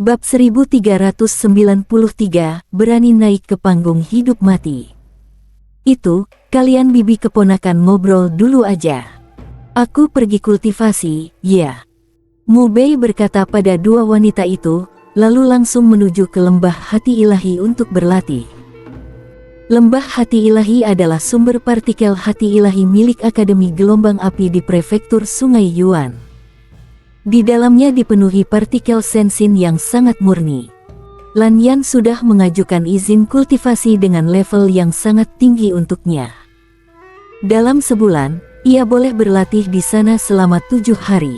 Bab 1393, berani naik ke panggung hidup mati. Itu, kalian bibi keponakan ngobrol dulu aja. Aku pergi kultivasi, ya. Mubei berkata pada dua wanita itu, lalu langsung menuju ke lembah hati ilahi untuk berlatih. Lembah hati ilahi adalah sumber partikel hati ilahi milik Akademi Gelombang Api di Prefektur Sungai Yuan. Di dalamnya dipenuhi partikel sensin yang sangat murni. Lan Yan sudah mengajukan izin kultivasi dengan level yang sangat tinggi untuknya. Dalam sebulan, ia boleh berlatih di sana selama 7 hari.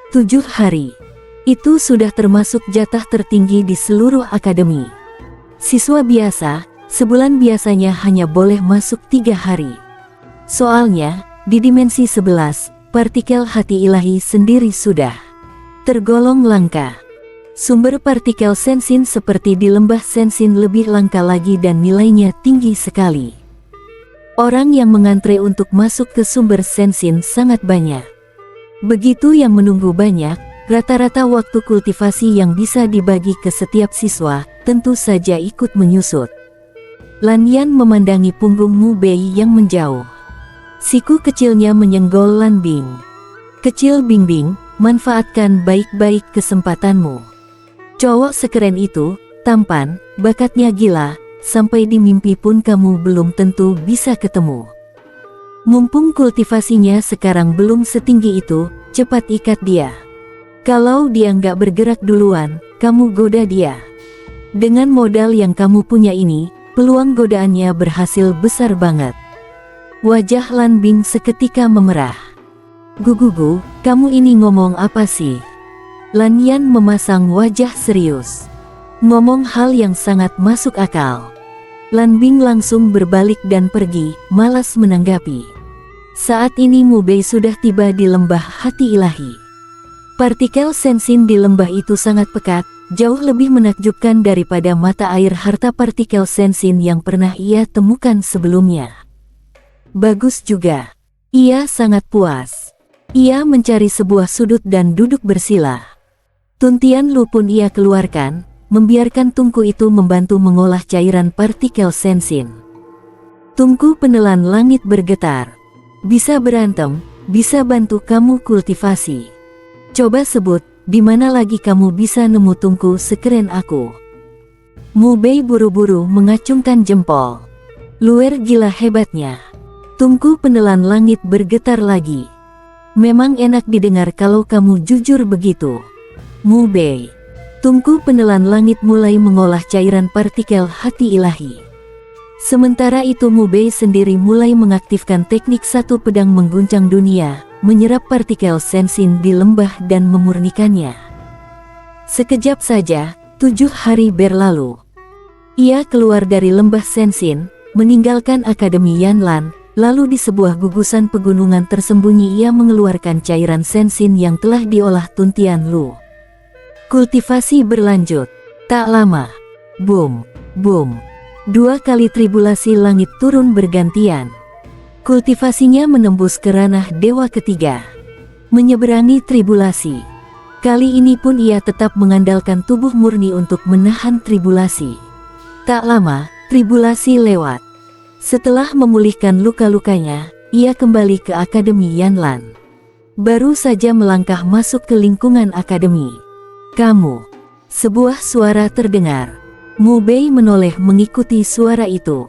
7 hari. Itu sudah termasuk jatah tertinggi di seluruh akademi. Siswa biasa, sebulan biasanya hanya boleh masuk 3 hari. Soalnya, di dimensi 11, partikel hati ilahi sendiri sudah tergolong langka. Sumber partikel sensin seperti di lembah sensin lebih langka lagi dan nilainya tinggi sekali. Orang yang mengantre untuk masuk ke sumber sensin sangat banyak. Begitu yang menunggu banyak, rata-rata waktu kultivasi yang bisa dibagi ke setiap siswa, tentu saja ikut menyusut. Lan Yan memandangi punggung Mubei yang menjauh. Siku kecilnya menyenggol Lan Bing. Kecil Bingbing, manfaatkan baik-baik kesempatanmu. Cowok sekeren itu, tampan, bakatnya gila, sampai di mimpi pun kamu belum tentu bisa ketemu. Mumpung kultivasinya sekarang belum setinggi itu, cepat ikat dia. Kalau dia nggak bergerak duluan, kamu goda dia. Dengan modal yang kamu punya ini, peluang godaannya berhasil besar banget. Wajah Lan Bing seketika memerah. Gugugu, kamu ini ngomong apa sih? Lan Yan memasang wajah serius. Ngomong hal yang sangat masuk akal. Lan Bing langsung berbalik dan pergi, malas menanggapi. Saat ini Mubei sudah tiba di lembah hati ilahi. Partikel sensin di lembah itu sangat pekat, jauh lebih menakjubkan daripada mata air harta partikel sensin yang pernah ia temukan sebelumnya. Bagus juga. Ia sangat puas. Ia mencari sebuah sudut dan duduk bersila. Tuntian Lu pun ia keluarkan, membiarkan tungku itu membantu mengolah cairan partikel sensin. Tungku penelan langit bergetar. Bisa berantem, bisa bantu kamu kultivasi. Coba sebut, di mana lagi kamu bisa nemu tungku sekeren aku? Mubei buru-buru mengacungkan jempol. Luar gila hebatnya. Tungku penelan langit bergetar lagi. Memang enak didengar kalau kamu jujur begitu. Mubei. Tungku penelan langit mulai mengolah cairan partikel hati ilahi. Sementara itu Mubei sendiri mulai mengaktifkan teknik satu pedang mengguncang dunia, menyerap partikel sensin di lembah dan memurnikannya. Sekejap saja, 7 hari berlalu. Ia keluar dari lembah sensin, meninggalkan Akademi Yanlan. Lalu di sebuah gugusan pegunungan tersembunyi ia mengeluarkan cairan sensin yang telah diolah Tuntian Lu. Kultivasi berlanjut. Tak lama. Boom, boom. 2 kali tribulasi langit turun bergantian. Kultivasinya menembus ke ranah dewa ketiga. Menyeberangi tribulasi. Kali ini pun ia tetap mengandalkan tubuh murni untuk menahan tribulasi. Tak lama, tribulasi lewat. Setelah memulihkan luka-lukanya, ia kembali ke Akademi Yanlan. Baru saja melangkah masuk ke lingkungan akademi. Kamu. Sebuah suara terdengar. Mubei menoleh mengikuti suara itu.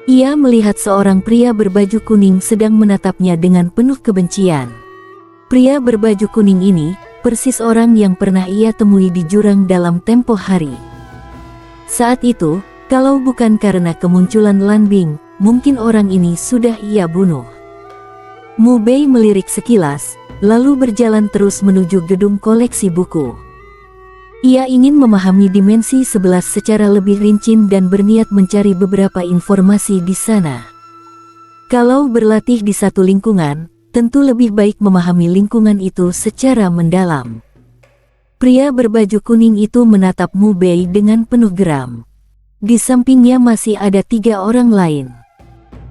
Ia melihat seorang pria berbaju kuning sedang menatapnya dengan penuh kebencian. Pria berbaju kuning ini, persis orang yang pernah ia temui di jurang dalam tempo hari. Saat itu, kalau bukan karena kemunculan Lan Bing, mungkin orang ini sudah ia bunuh. Mubei melirik sekilas, lalu berjalan terus menuju gedung koleksi buku. Ia ingin memahami dimensi 11 secara lebih rinci dan berniat mencari beberapa informasi di sana. Kalau berlatih di satu lingkungan, tentu lebih baik memahami lingkungan itu secara mendalam. Pria berbaju kuning itu menatap Mubei dengan penuh geram. Di sampingnya masih ada 3 orang lain.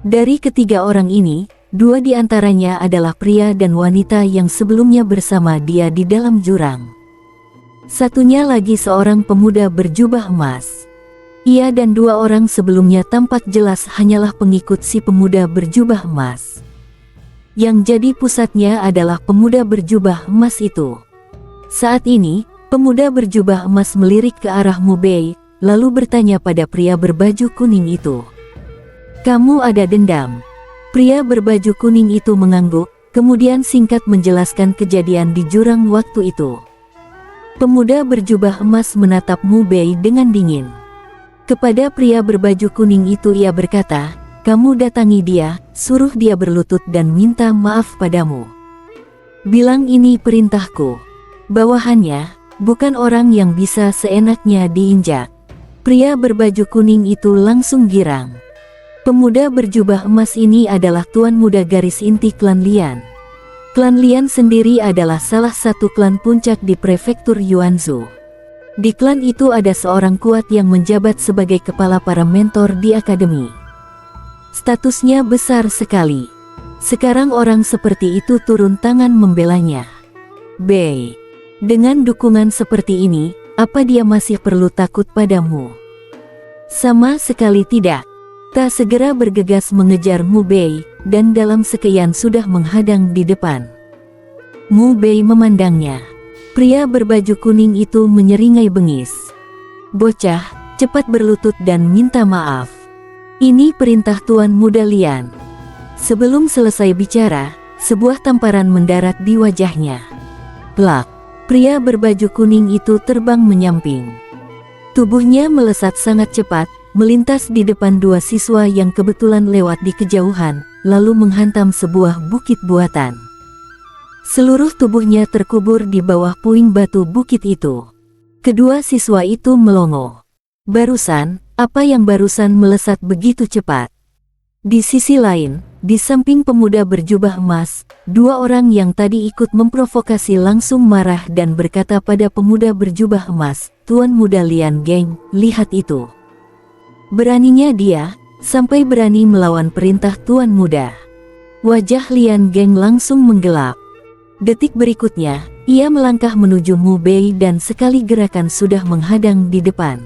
Dari ketiga orang ini, 2 di antaranya adalah pria dan wanita yang sebelumnya bersama dia di dalam jurang. Satunya lagi seorang pemuda berjubah emas. Ia dan dua orang sebelumnya tampak jelas hanyalah pengikut si pemuda berjubah emas. Yang jadi pusatnya adalah pemuda berjubah emas itu. Saat ini, pemuda berjubah emas melirik ke arah Mu Bei, lalu bertanya pada pria berbaju kuning itu. "Kamu ada dendam?" Pria berbaju kuning itu mengangguk, kemudian singkat menjelaskan kejadian di jurang waktu itu. Pemuda berjubah emas menatap Mu Bei dengan dingin. Kepada pria berbaju kuning itu ia berkata, "Kamu datangi dia, suruh dia berlutut dan minta maaf padamu. Bilang ini perintahku. Bawahannya, bukan orang yang bisa seenaknya diinjak." Pria berbaju kuning itu langsung girang. Pemuda berjubah emas ini adalah tuan muda garis inti klan Lian. Klan Lian sendiri adalah salah satu klan puncak di prefektur Yuanzhou. Di klan itu ada seorang kuat yang menjabat sebagai kepala para mentor di akademi. Statusnya besar sekali. Sekarang orang seperti itu turun tangan membelanya. Bei, dengan dukungan seperti ini, apa dia masih perlu takut padamu? Sama sekali tidak. Tak segera bergegas mengejar Mu Bei, dan dalam sekejap sudah menghadang di depan. Mu Bei memandangnya. Pria berbaju kuning itu menyeringai bengis. "Bocah, cepat berlutut dan minta maaf. Ini perintah Tuan Muda Lian." Sebelum selesai bicara, sebuah tamparan mendarat di wajahnya. Plak, pria berbaju kuning itu terbang menyamping. Tubuhnya melesat sangat cepat, melintas di depan dua siswa yang kebetulan lewat di kejauhan, lalu menghantam sebuah bukit buatan. Seluruh tubuhnya terkubur di bawah puing batu bukit itu. Kedua siswa itu melongo. Barusan, apa yang barusan melesat begitu cepat? Di sisi lain, di samping pemuda berjubah emas, dua orang yang tadi ikut memprovokasi langsung marah dan berkata pada pemuda berjubah emas, "Tuan Muda Lian Geng, lihat itu. Beraninya dia, sampai berani melawan perintah Tuan Muda." Wajah Lian Geng langsung menggelap. Detik berikutnya, ia melangkah menuju Mu Bei dan sekali gerakan sudah menghadang di depan.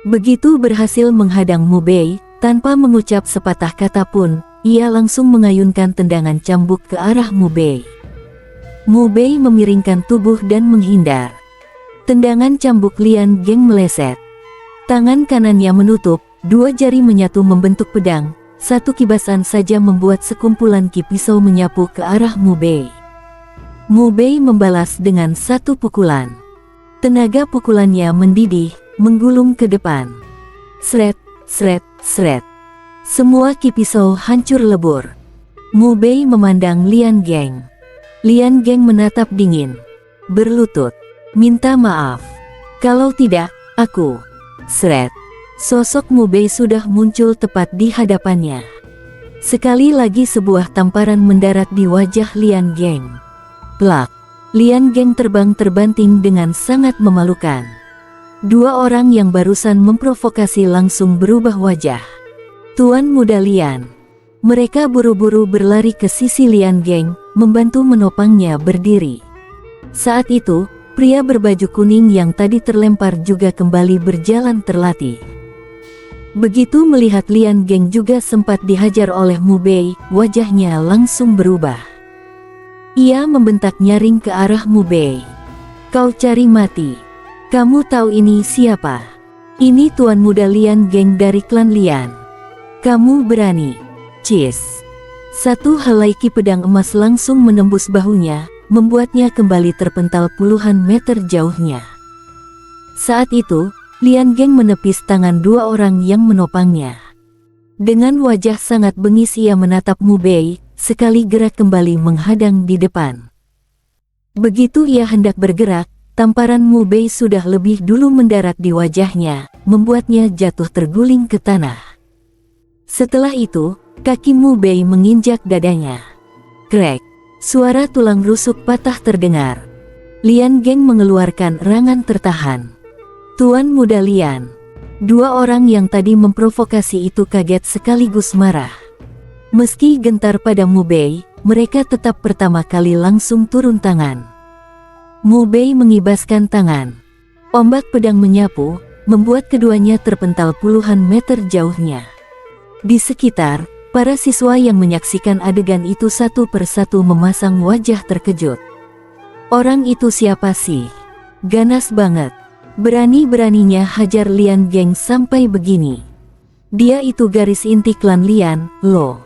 Begitu berhasil menghadang Mu Bei, tanpa mengucap sepatah kata pun, ia langsung mengayunkan tendangan cambuk ke arah Mu Bei. Mu Bei memiringkan tubuh dan menghindar. Tendangan cambuk Lian Geng meleset. Tangan kanannya menutup, dua jari menyatu membentuk pedang, satu kibasan saja membuat sekumpulan ki pisau menyapu ke arah Mu Bei. Mu Bei membalas dengan satu pukulan. Tenaga pukulannya mendidih, menggulung ke depan. Sret, sret, sret. Semua ki pisau hancur lebur. Mu Bei memandang Lian Geng. Lian Geng menatap dingin. "Berlutut. Minta maaf. Kalau tidak, aku..." Sret. Sosok Mu Bei sudah muncul tepat di hadapannya. Sekali lagi sebuah tamparan mendarat di wajah Lian Geng. Plak. Lian Geng terbang terbanting dengan sangat memalukan. Dua orang yang barusan memprovokasi langsung berubah wajah. "Tuan Muda Lian." Mereka buru-buru berlari ke sisi Lian Geng, membantu menopangnya berdiri. Saat itu, pria berbaju kuning yang tadi terlempar juga kembali berjalan terlatih. Begitu melihat Lian Geng juga sempat dihajar oleh Mu Bei, wajahnya langsung berubah. Ia membentak nyaring ke arah Mu Bei. "Kau cari mati. Kamu tahu ini siapa? Ini Tuan Muda Lian Geng dari klan Lian. Kamu berani?" Cis. Satu helai ki pedang emas langsung menembus bahunya, membuatnya kembali terpental puluhan meter jauhnya. Saat itu, Lian Geng menepis tangan dua orang yang menopangnya. Dengan wajah sangat bengis ia menatap Mu Bei, sekali gerak kembali menghadang di depan. Begitu ia hendak bergerak, tamparan Mu Bei sudah lebih dulu mendarat di wajahnya, membuatnya jatuh terguling ke tanah. Setelah itu, kaki Mu Bei menginjak dadanya. Krek, suara tulang rusuk patah terdengar. Lian Geng mengeluarkan erangan tertahan. "Tuan Muda Lian." Dua orang yang tadi memprovokasi itu kaget sekaligus marah. Meski gentar pada Mu Bei, mereka tetap pertama kali langsung turun tangan. Mu Bei mengibaskan tangan. Ombak pedang menyapu, membuat keduanya terpental puluhan meter jauhnya. Di sekitar, para siswa yang menyaksikan adegan itu satu persatu memasang wajah terkejut. Orang itu siapa sih? Ganas banget. Berani-beraninya hajar Lian Geng sampai begini. Dia itu garis inti klan Lian, loh.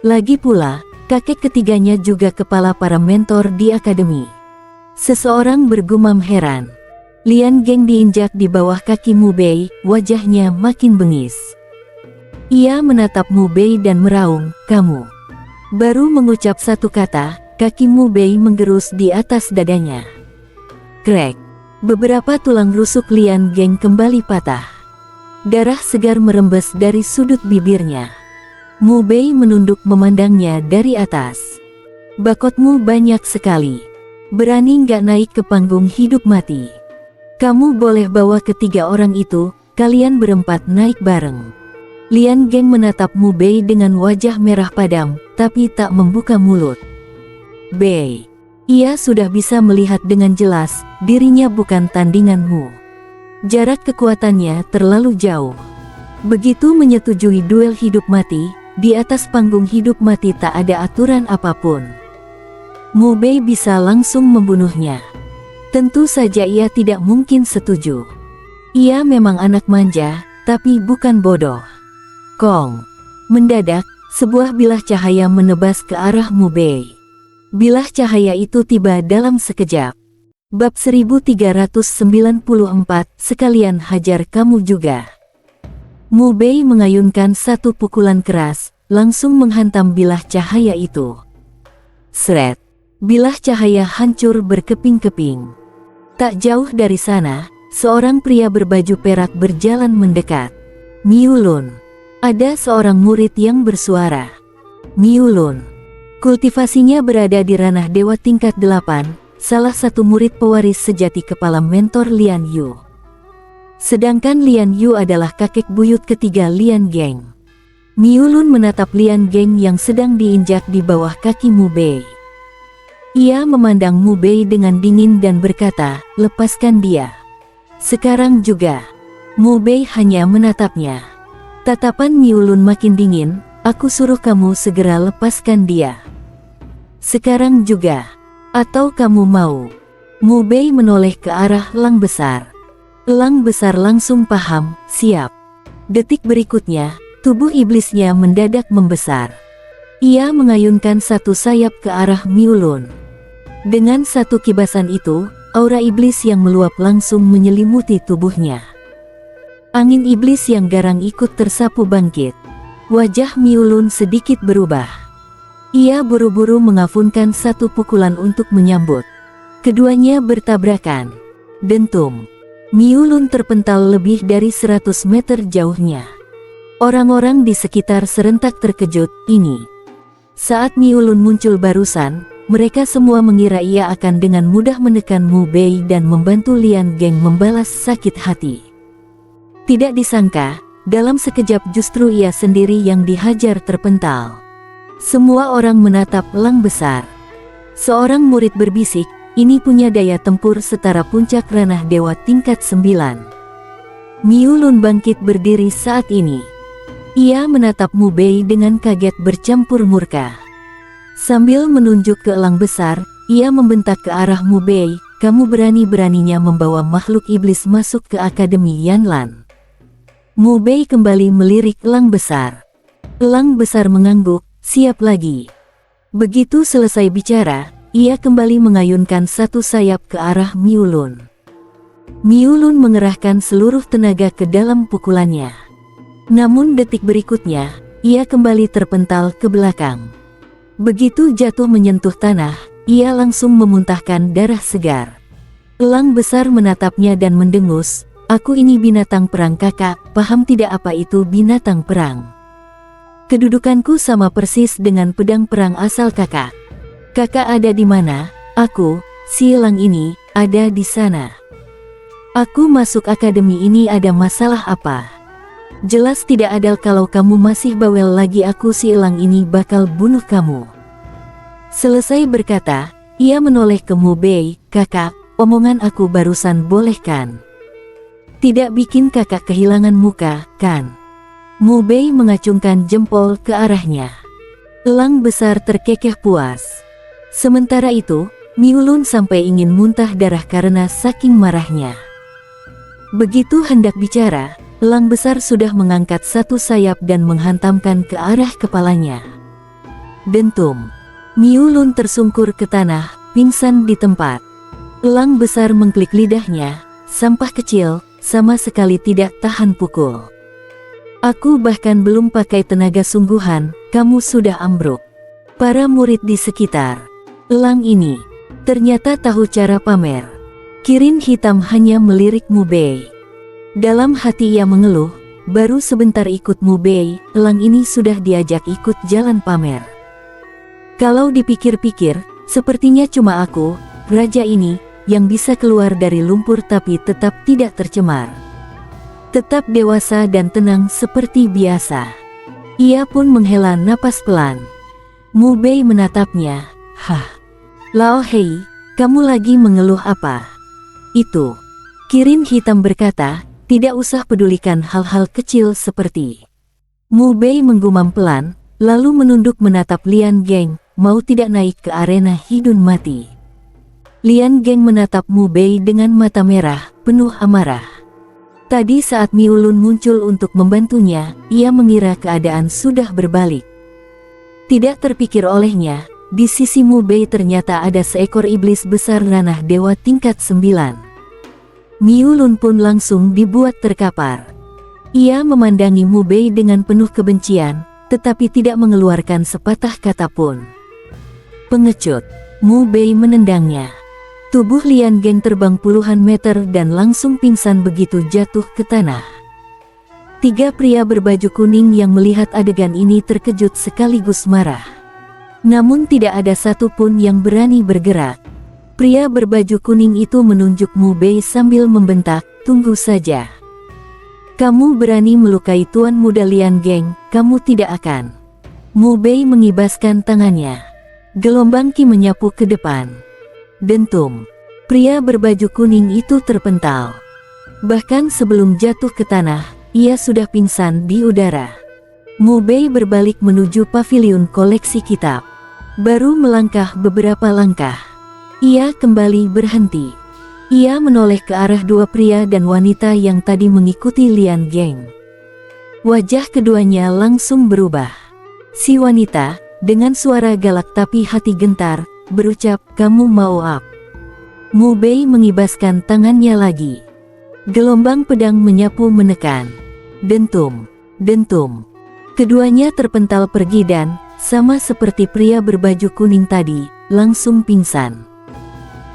Lagi pula, kakek ketiganya juga kepala para mentor di akademi. Seseorang bergumam heran. Lian Geng diinjak di bawah kaki Mu Bei, wajahnya makin bengis. Ia menatap Mu Bei dan meraung, "Kamu." Baru mengucap satu kata, kaki Mu Bei menggerus di atas dadanya. Krek. Beberapa tulang rusuk Lian Geng kembali patah. Darah segar merembes dari sudut bibirnya. Mu Bei menunduk memandangnya dari atas. "Bakotmu banyak sekali. Berani nggak naik ke panggung hidup mati? Kamu boleh bawa ketiga orang itu, kalian berempat naik bareng." Lian Geng menatap Mu Bei dengan wajah merah padam, tapi tak membuka mulut. "Bei." Ia sudah bisa melihat dengan jelas, dirinya bukan tandinganmu. Jarak kekuatannya terlalu jauh. Begitu menyetujui duel hidup mati, di atas panggung hidup mati tak ada aturan apapun. Mu Bei bisa langsung membunuhnya. Tentu saja ia tidak mungkin setuju. Ia memang anak manja, tapi bukan bodoh. Kong. Mendadak, sebuah bilah cahaya menebas ke arah Mu Bei. Bilah cahaya itu tiba dalam sekejap. Bab 1394, sekalian hajar kamu juga. Mu Bei mengayunkan satu pukulan keras, langsung menghantam bilah cahaya itu. Sret. Bilah cahaya hancur berkeping-keping. Tak jauh dari sana, seorang pria berbaju perak berjalan mendekat. "Miu Lun." Ada seorang murid yang bersuara. Miu Lun. Kultivasinya berada di ranah dewa tingkat 8, salah satu murid pewaris sejati kepala mentor Lian Yu. Sedangkan Lian Yu adalah kakek buyut ketiga Lian Geng. Miu Lun menatap Lian Geng yang sedang diinjak di bawah kaki Mu Bei. Ia memandang Mu Bei dengan dingin dan berkata, "Lepaskan dia." Sekarang juga. Mu Bei hanya menatapnya. Tatapan Miu Lun makin dingin, "Aku suruh kamu segera lepaskan dia. Sekarang juga. Atau kamu mau?" Mu Bei menoleh ke arah elang besar. Elang besar langsung paham, "Siap." Detik berikutnya, tubuh iblisnya mendadak membesar. Ia mengayunkan satu sayap ke arah Miu Lun. Dengan satu kibasan itu, aura iblis yang meluap langsung menyelimuti tubuhnya. Angin iblis yang garang ikut tersapu bangkit. Wajah Miu Lun sedikit berubah. Ia buru-buru mengafunkan satu pukulan untuk menyambut. Keduanya bertabrakan. Dentum. Miu Lun terpental lebih dari 100 meter jauhnya. Orang-orang di sekitar serentak terkejut. Saat Miu Lun muncul barusan, mereka semua mengira ia akan dengan mudah menekan Mu Bei dan membantu Lian Geng membalas sakit hati. Tidak disangka, dalam sekejap justru ia sendiri yang dihajar terpental. Semua orang menatap elang besar. Seorang murid berbisik, "Ini punya daya tempur setara puncak ranah dewa tingkat 9. Miu Lun bangkit berdiri saat ini. Ia menatap Mu Bei dengan kaget bercampur murka. Sambil menunjuk ke elang besar, ia membentak ke arah Mu Bei, "Kamu berani-beraninya membawa makhluk iblis masuk ke Akademi Yanlan." Mu Bei kembali melirik elang besar. Elang besar mengangguk, "Siap lagi." Begitu selesai bicara, ia kembali mengayunkan satu sayap ke arah Miu Lun. Miu Lun mengerahkan seluruh tenaga ke dalam pukulannya. Namun detik berikutnya, ia kembali terpental ke belakang. Begitu jatuh menyentuh tanah, ia langsung memuntahkan darah segar. Elang besar menatapnya dan mendengus, "Aku ini binatang perang kakak, paham tidak apa itu binatang perang? Kedudukanku sama persis dengan pedang perang asal kakak. Kakak ada di mana? Aku, si elang ini, ada di sana. Aku masuk akademi ini ada masalah apa? Jelas tidak adil kalau kamu masih bawel lagi. Aku si elang ini bakal bunuh kamu." Selesai berkata, ia menoleh ke Mu Bei, "Kakak, omongan aku barusan boleh kan? Tidak bikin kakak kehilangan muka, kan? Mu Bei mengacungkan jempol ke arahnya. Elang besar terkekeh puas. Sementara itu, Miu Lun sampai ingin muntah darah karena saking marahnya. Begitu hendak bicara, elang besar sudah mengangkat satu sayap dan menghantamkan ke arah kepalanya. Dentum. Miu Lun tersungkur ke tanah, pingsan di tempat. Elang besar mengklik lidahnya, sampah kecil, sama sekali tidak tahan pukul. Aku bahkan belum pakai tenaga sungguhan, kamu sudah ambruk. Para murid di sekitar elang ini ternyata tahu cara pamer. Kirin hitam hanya melirik Mu Bei. Dalam hati ia mengeluh, baru sebentar ikut Mu Bei, elang ini sudah diajak ikut jalan pamer. Kalau dipikir-pikir, sepertinya cuma aku, raja ini, yang bisa keluar dari lumpur tapi tetap tidak tercemar. Tetap dewasa dan tenang seperti biasa. Ia pun menghela napas pelan. Mu Bei menatapnya. Hah. Lao Hei, kamu lagi mengeluh apa? Itu. Kirin hitam berkata, tidak usah pedulikan hal-hal kecil seperti. Mu Bei menggumam pelan, lalu menunduk menatap Lian Geng, mau tidak naik ke arena hidun mati. Lian Geng menatap Mu Bei dengan mata merah, penuh amarah. Tadi saat Miu Lun muncul untuk membantunya, ia mengira keadaan sudah berbalik. Tidak terpikir olehnya, di sisi Mu Bei ternyata ada seekor iblis besar ranah dewa tingkat 9. Miu Lun pun langsung dibuat terkapar. Ia memandangi Mu Bei dengan penuh kebencian, tetapi tidak mengeluarkan sepatah kata pun. Pengecut, Mu Bei menendangnya. Tubuh Lian Geng terbang puluhan meter dan langsung pingsan begitu jatuh ke tanah. Tiga pria berbaju kuning yang melihat adegan ini terkejut sekaligus marah. Namun tidak ada satupun yang berani bergerak. Pria berbaju kuning itu menunjuk Mu Bei sambil membentak, tunggu saja. Kamu berani melukai Tuan Muda Lian Geng, kamu tidak akan. Mu Bei mengibaskan tangannya. Gelombang ki menyapu ke depan. Dentum. Pria berbaju kuning itu terpental. Bahkan sebelum jatuh ke tanah, ia sudah pingsan di udara. Mu Bei berbalik menuju paviliun koleksi kitab. Baru melangkah beberapa langkah, ia kembali berhenti. Ia menoleh ke arah dua pria dan wanita yang tadi mengikuti Lian Geng. Wajah keduanya langsung berubah. Si wanita, dengan suara galak tapi hati gentar, berucap, kamu mau apa? Mu Bei mengibaskan tangannya lagi. Gelombang pedang menyapu menekan. Dentum, dentum. Keduanya terpental pergi dan, sama seperti pria berbaju kuning tadi, langsung pingsan.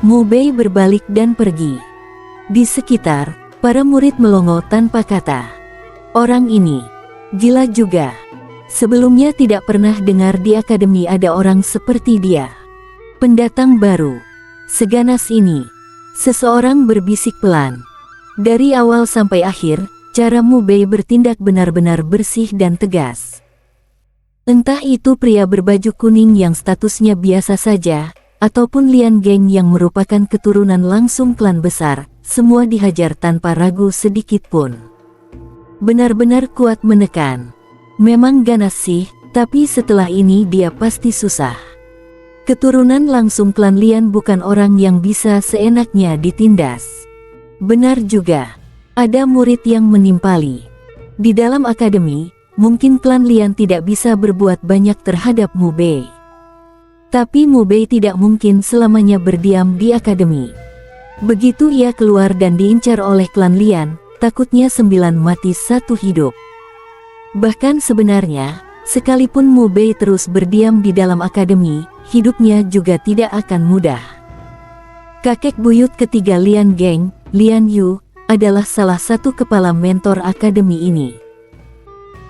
Mu Bei berbalik dan pergi. Di sekitar, para murid melongo tanpa kata. Orang ini, gila juga. Sebelumnya tidak pernah dengar di akademi ada orang seperti dia. Pendatang baru. Seganas ini. Seseorang berbisik pelan. Dari awal sampai akhir, cara Mu Bei bertindak benar-benar bersih dan tegas. Entah itu pria berbaju kuning yang statusnya biasa saja, ataupun Lian Geng yang merupakan keturunan langsung klan besar, semua dihajar tanpa ragu sedikit pun. Benar-benar kuat menekan. Memang ganas sih, tapi setelah ini dia pasti susah. Keturunan langsung klan Lian bukan orang yang bisa seenaknya ditindas. Benar juga, ada murid yang menimpali. Di dalam akademi, mungkin klan Lian tidak bisa berbuat banyak terhadap Mu Bei. Tapi Mu Bei tidak mungkin selamanya berdiam di akademi. Begitu ia keluar dan diincar oleh klan Lian, takutnya 9 mati 1 hidup. Bahkan sebenarnya, sekalipun Mu Bei terus berdiam di dalam akademi, hidupnya juga tidak akan mudah. Kakek buyut ketiga Lian Geng, Lian Yu, adalah salah satu kepala mentor akademi ini.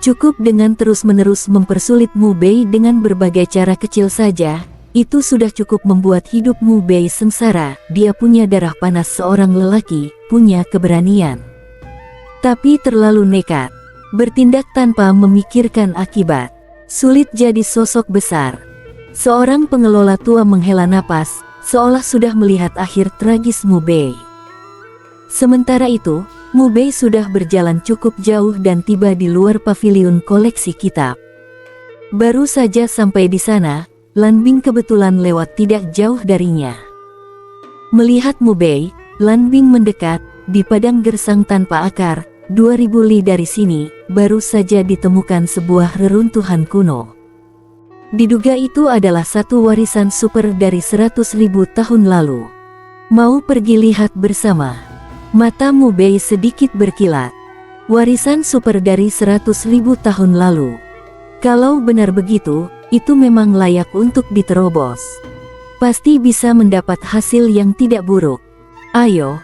Cukup dengan terus-menerus mempersulit Mu Bei dengan berbagai cara kecil saja, itu sudah cukup membuat hidup Mu Bei sengsara. Dia punya darah panas seorang lelaki, punya keberanian. Tapi terlalu nekat. Bertindak tanpa memikirkan akibat. Sulit jadi sosok besar. Seorang pengelola tua menghela napas, seolah sudah melihat akhir tragis Mu Bei. Sementara itu, Mu Bei sudah berjalan cukup jauh dan tiba di luar paviliun koleksi kitab. Baru saja sampai di sana, Lan Bing kebetulan lewat tidak jauh darinya. Melihat Mu Bei, Lan Bing mendekat. Di padang gersang tanpa akar, 2000 li dari sini, baru saja ditemukan sebuah reruntuhan kuno. Diduga itu adalah satu warisan super dari 100.000 tahun lalu. Mau pergi lihat bersama? Mata Mu Bei sedikit berkilat. Warisan super dari 100.000 tahun lalu. Kalau benar begitu, itu memang layak untuk diterobos. Pasti bisa mendapat hasil yang tidak buruk. Ayo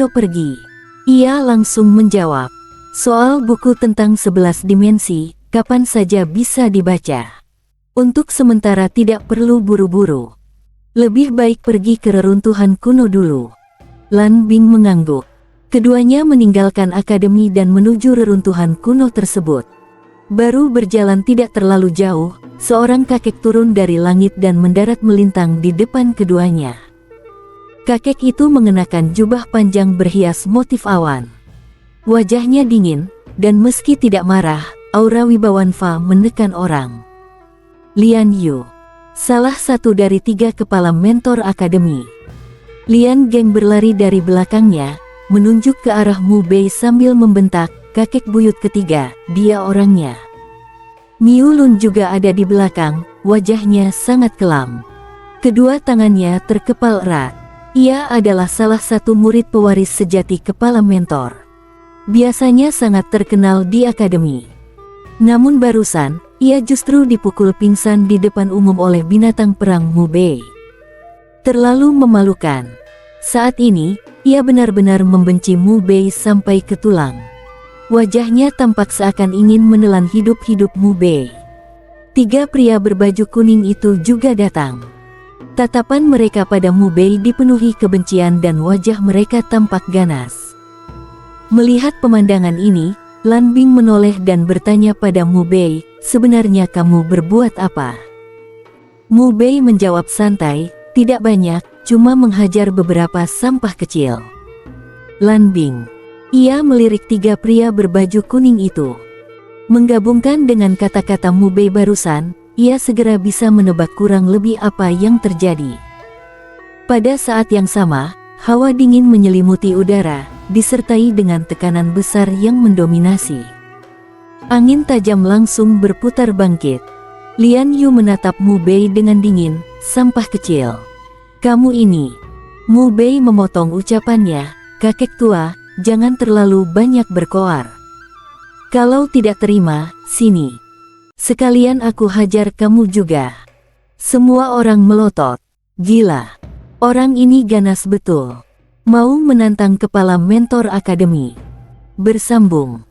pergi. Ia langsung menjawab. Soal buku tentang 11 dimensi, kapan saja bisa dibaca. Untuk sementara tidak perlu buru-buru. Lebih baik pergi ke reruntuhan kuno dulu. Lan Bing mengangguk. Keduanya meninggalkan akademi dan menuju reruntuhan kuno tersebut. Baru berjalan tidak terlalu jauh, seorang kakek turun dari langit dan mendarat melintang di depan keduanya. Kakek itu mengenakan jubah panjang berhias motif awan. Wajahnya dingin, dan meski tidak marah, aura wibawanfa menekan orang. Lian Yu, salah satu dari 3 kepala mentor akademi. Lian Geng berlari dari belakangnya, menunjuk ke arah Mu Bei sambil membentak, kakek buyut ketiga, dia orangnya. Miu Lun juga ada di belakang, wajahnya sangat kelam. Kedua tangannya terkepal erat. Ia adalah salah satu murid pewaris sejati kepala mentor. Biasanya sangat terkenal di akademi. Namun barusan, ia justru dipukul pingsan di depan umum oleh binatang perang Mu Bei. Terlalu memalukan. Saat ini, ia benar-benar membenci Mu Bei sampai ke tulang. Wajahnya tampak seakan ingin menelan hidup-hidup Mu Bei. 3 pria berbaju kuning itu juga datang. Tatapan mereka pada Mu Bei dipenuhi kebencian dan wajah mereka tampak ganas. Melihat pemandangan ini, Lan Bing menoleh dan bertanya pada Mu Bei, sebenarnya kamu berbuat apa? Mu Bei menjawab santai, tidak banyak, cuma menghajar beberapa sampah kecil. Lan Bing. Ia melirik 3 pria berbaju kuning itu. Menggabungkan dengan kata-kata Mu Bei barusan, ia segera bisa menebak kurang lebih apa yang terjadi. Pada saat yang sama, hawa dingin menyelimuti udara, disertai dengan tekanan besar yang mendominasi. Angin tajam langsung berputar bangkit. Lian Yu menatap Mu Bei dengan dingin, sampah kecil. Kamu ini. Mu Bei memotong ucapannya, kakek tua, jangan terlalu banyak berkoar. Kalau tidak terima, sini. Sekalian aku hajar kamu juga. Semua orang melotot. Gila. Orang ini ganas betul. Mau menantang kepala mentor akademi. Bersambung.